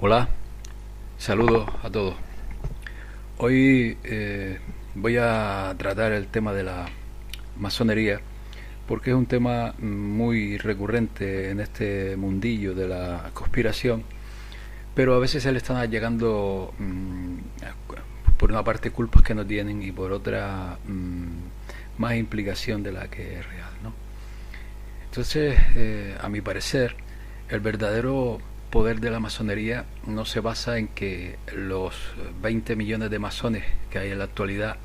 Hola, saludos a todos. Hoy voy a tratar el tema de la masonería porque es un tema muy recurrente en este mundillo de la conspiración, pero a veces se le están llegando por una parte culpas que no tienen y por otra más implicación de la que es real, ¿no? Entonces, a mi parecer, el verdadero poder de la masonería no se basa en que los 20 millones de masones que hay en la actualidad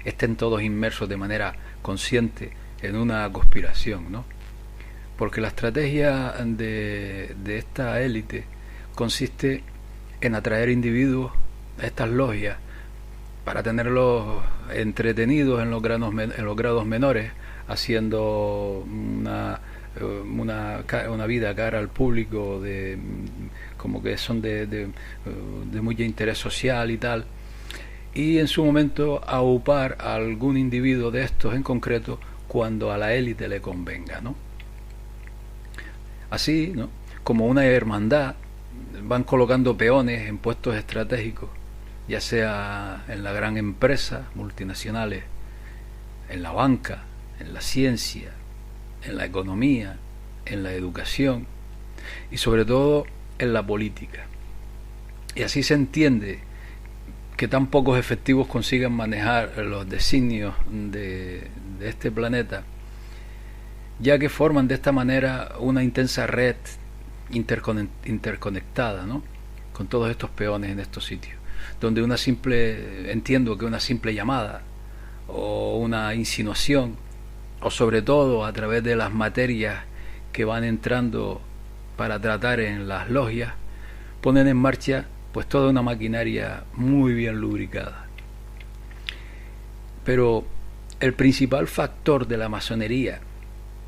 estén todos inmersos de manera consciente en una conspiración, ¿no? Porque la estrategia de esta élite consiste en atraer individuos a estas logias para tenerlos entretenidos en los grados menores, haciendo una vida cara al público como que son de mucho interés social y tal, y en su momento aupar a algún individuo de estos en concreto cuando a la élite le convenga, ¿no? Así, ¿no?, como una hermandad, van colocando peones en puestos estratégicos, ya sea en la gran empresa multinacionales, en la banca, en la ciencia, en la economía, en la educación y sobre todo en la política. Y así se entiende que tan pocos efectivos consiguen manejar los designios de este planeta, ya que forman de esta manera una intensa red interconectada, ¿no?, con todos estos peones en estos sitios, donde entiendo que una simple llamada o una insinuación, o sobre todo a través de las materias que van entrando para tratar en las logias, ponen en marcha pues toda una maquinaria muy bien lubricada. Pero el principal factor de la masonería,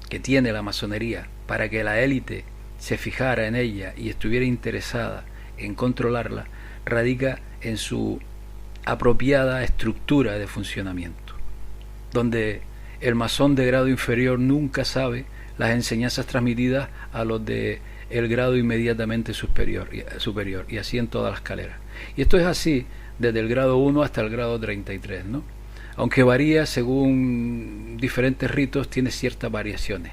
que tiene la masonería, para que la élite se fijara en ella y estuviera interesada en controlarla, radica en su apropiada estructura de funcionamiento, donde el masón de grado inferior nunca sabe las enseñanzas transmitidas a los de el grado inmediatamente superior, y así en toda la escalera. Y esto es así desde el grado 1 hasta el grado 33, ¿no? Aunque varía según diferentes ritos, tiene ciertas variaciones,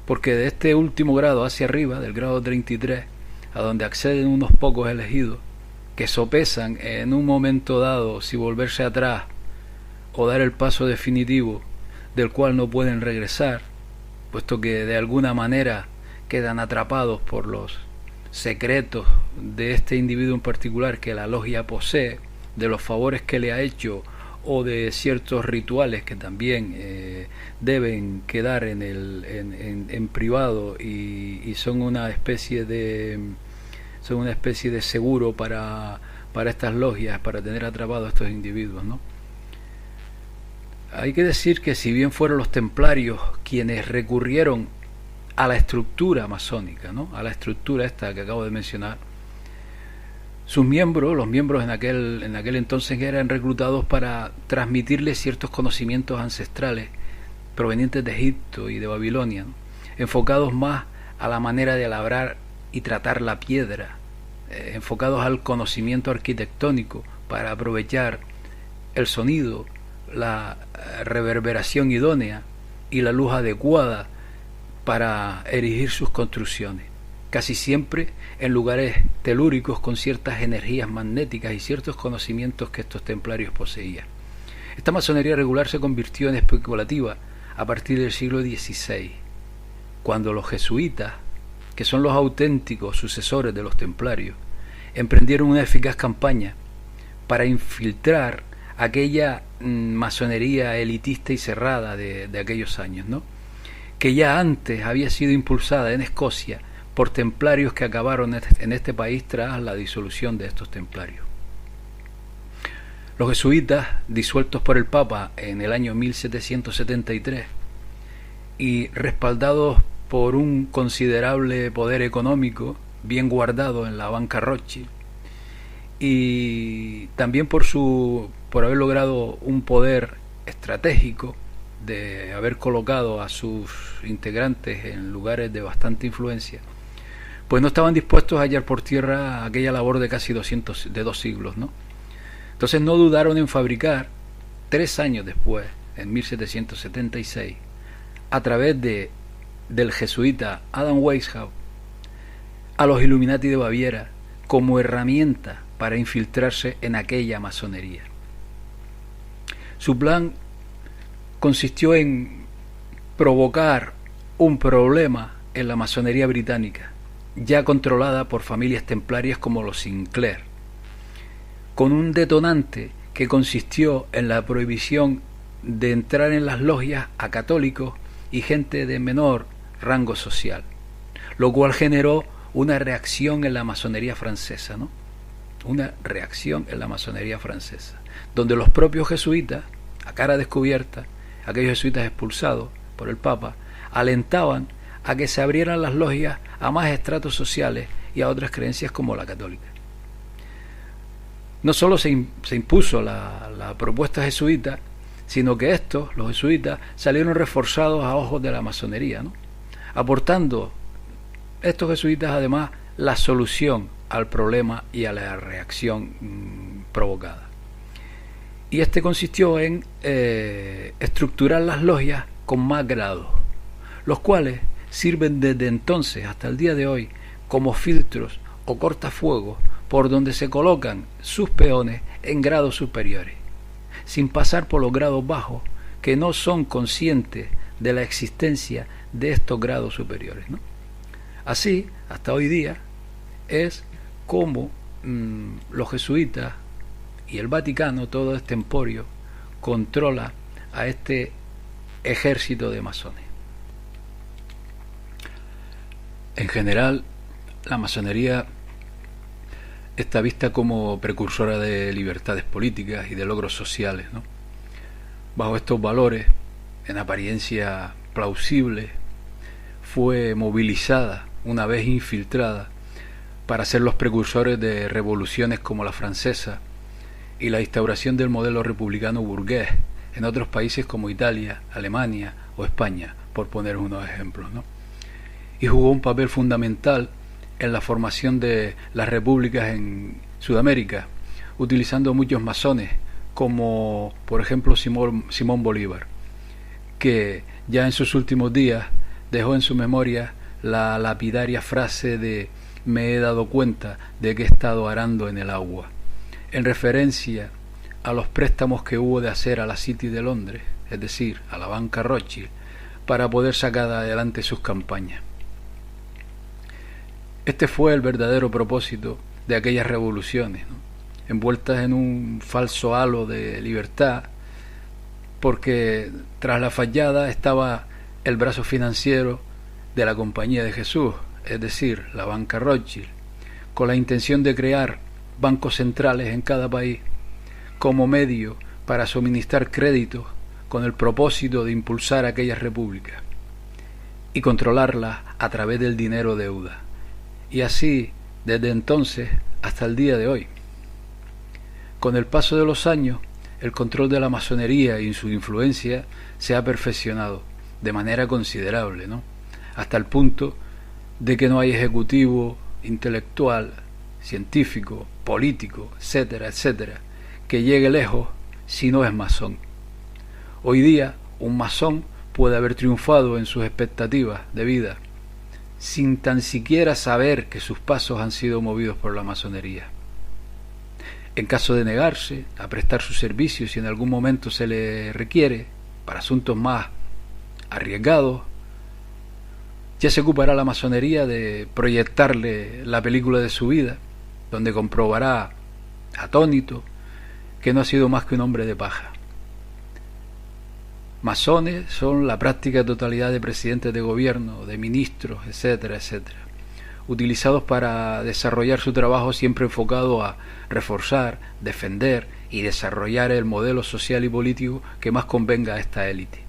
porque de este último grado hacia arriba, del grado 33, a donde acceden unos pocos elegidos, que sopesan en un momento dado si volverse atrás o dar el paso definitivo, del cual no pueden regresar, puesto que de alguna manera quedan atrapados por los secretos de este individuo en particular que la logia posee, de los favores que le ha hecho o de ciertos rituales que también deben quedar en privado y son una especie de seguro para estas logias, para tener atrapados a estos individuos, ¿no? Hay que decir que si bien fueron los templarios quienes recurrieron a la estructura masónica, ¿no?, a la estructura esta que acabo de mencionar, sus miembros, los miembros en aquel entonces, eran reclutados para transmitirles ciertos conocimientos ancestrales provenientes de Egipto y de Babilonia, ¿no?, enfocados más a la manera de labrar y tratar la piedra, enfocados al conocimiento arquitectónico para aprovechar el sonido, la reverberación idónea y la luz adecuada para erigir sus construcciones, casi siempre en lugares telúricos con ciertas energías magnéticas y ciertos conocimientos que estos templarios poseían. Esta masonería regular se convirtió en especulativa a partir del siglo XVI, cuando los jesuitas, que son los auténticos sucesores de los templarios, emprendieron una eficaz campaña para infiltrar aquella masonería elitista y cerrada de aquellos años, ¿no?, que ya antes había sido impulsada en Escocia por templarios que acabaron en este país tras la disolución de estos templarios. Los jesuitas, disueltos por el Papa en el año 1773 y respaldados por un considerable poder económico bien guardado en la banca Rothschild, y también por haber logrado un poder estratégico de haber colocado a sus integrantes en lugares de bastante influencia, pues no estaban dispuestos a hallar por tierra aquella labor de casi 2 siglos, ¿no? Entonces no dudaron en fabricar, 3 años después, en 1776, a través del jesuita Adam Weishaupt, a los Illuminati de Baviera como herramienta para infiltrarse en aquella masonería. Su plan consistió en provocar un problema en la masonería británica, ya controlada por familias templarias como los Sinclair, con un detonante que consistió en la prohibición de entrar en las logias a católicos y gente de menor rango social, lo cual generó una reacción en la masonería francesa, ¿no? Una reacción en la masonería francesa, donde los propios jesuitas, a cara descubierta, aquellos jesuitas expulsados por el Papa, alentaban a que se abrieran las logias a más estratos sociales y a otras creencias como la católica. No solo se impuso la propuesta jesuita, sino que los jesuitas, salieron reforzados a ojos de la masonería, ¿no? Aportando estos jesuitas además la solución al problema y a la reacción provocada. Y consistió en estructurar las logias con más grados, los cuales sirven desde entonces hasta el día de hoy como filtros o cortafuegos por donde se colocan sus peones en grados superiores, sin pasar por los grados bajos que no son conscientes de la existencia de estos grados superiores, ¿no? Así, hasta hoy día, es como los jesuitas y el Vaticano, todo este emporio, controla a este ejército de masones. En general, la masonería está vista como precursora de libertades políticas y de logros sociales, ¿no? Bajo estos valores, en apariencia plausible, fue movilizada, una vez infiltrada, para ser los precursores de revoluciones como la francesa y la instauración del modelo republicano burgués en otros países como Italia, Alemania o España, por poner unos ejemplos, ¿no? Y jugó un papel fundamental en la formación de las repúblicas en Sudamérica, utilizando muchos masones, como por ejemplo Simón Bolívar, que ya en sus últimos días dejó en su memoria la lapidaria frase de "me he dado cuenta de que he estado arando en el agua", en referencia a los préstamos que hubo de hacer a la City de Londres, es decir, a la banca Rothschild, para poder sacar adelante sus campañas. Este fue el verdadero propósito de aquellas revoluciones, ¿no? Envueltas en un falso halo de libertad, porque tras la fachada estaba el brazo financiero de la Compañía de Jesús, es decir, la banca Rothschild, con la intención de crear bancos centrales en cada país como medio para suministrar créditos con el propósito de impulsar aquellas repúblicas y controlarlas a través del dinero deuda. Y así desde entonces hasta el día de hoy. Con el paso de los años, el control de la masonería y su influencia se ha perfeccionado de manera considerable, ¿no? Hasta el punto de que no hay ejecutivo, intelectual, científico, político, etcétera, etcétera, que llegue lejos si no es masón. Hoy día, un masón puede haber triunfado en sus expectativas de vida sin tan siquiera saber que sus pasos han sido movidos por la masonería. En caso de negarse a prestar sus servicios si en algún momento se le requiere para asuntos más arriesgados, ya se ocupará la masonería de proyectarle la película de su vida, donde comprobará, atónito, que no ha sido más que un hombre de paja. Masones son la práctica totalidad de presidentes de gobierno, de ministros, etcétera, etcétera, utilizados para desarrollar su trabajo siempre enfocado a reforzar, defender y desarrollar el modelo social y político que más convenga a esta élite,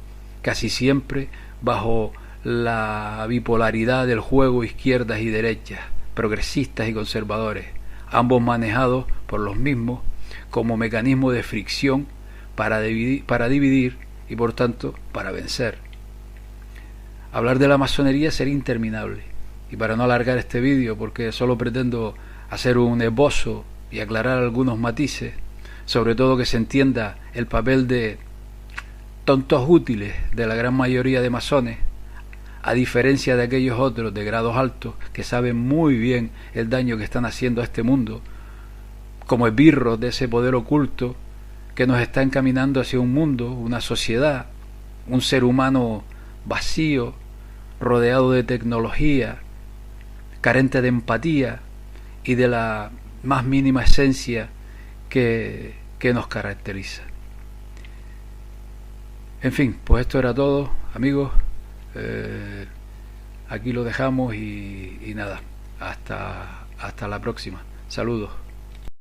casi siempre bajo la bipolaridad del juego izquierdas y derechas, progresistas y conservadores, ambos manejados por los mismos como mecanismo de fricción para dividir y por tanto para vencer. Hablar de la masonería sería interminable, y para no alargar este vídeo, porque solo pretendo hacer un esbozo y aclarar algunos matices, sobre todo que se entienda el papel de tontos útiles de la gran mayoría de masones, a diferencia de aquellos otros de grados altos que saben muy bien el daño que están haciendo a este mundo, como esbirros de ese poder oculto que nos está encaminando hacia un mundo, una sociedad, un ser humano vacío, rodeado de tecnología, carente de empatía y de la más mínima esencia que nos caracteriza. En fin, pues esto era todo, amigos. Aquí lo dejamos y nada, hasta la próxima. Saludos.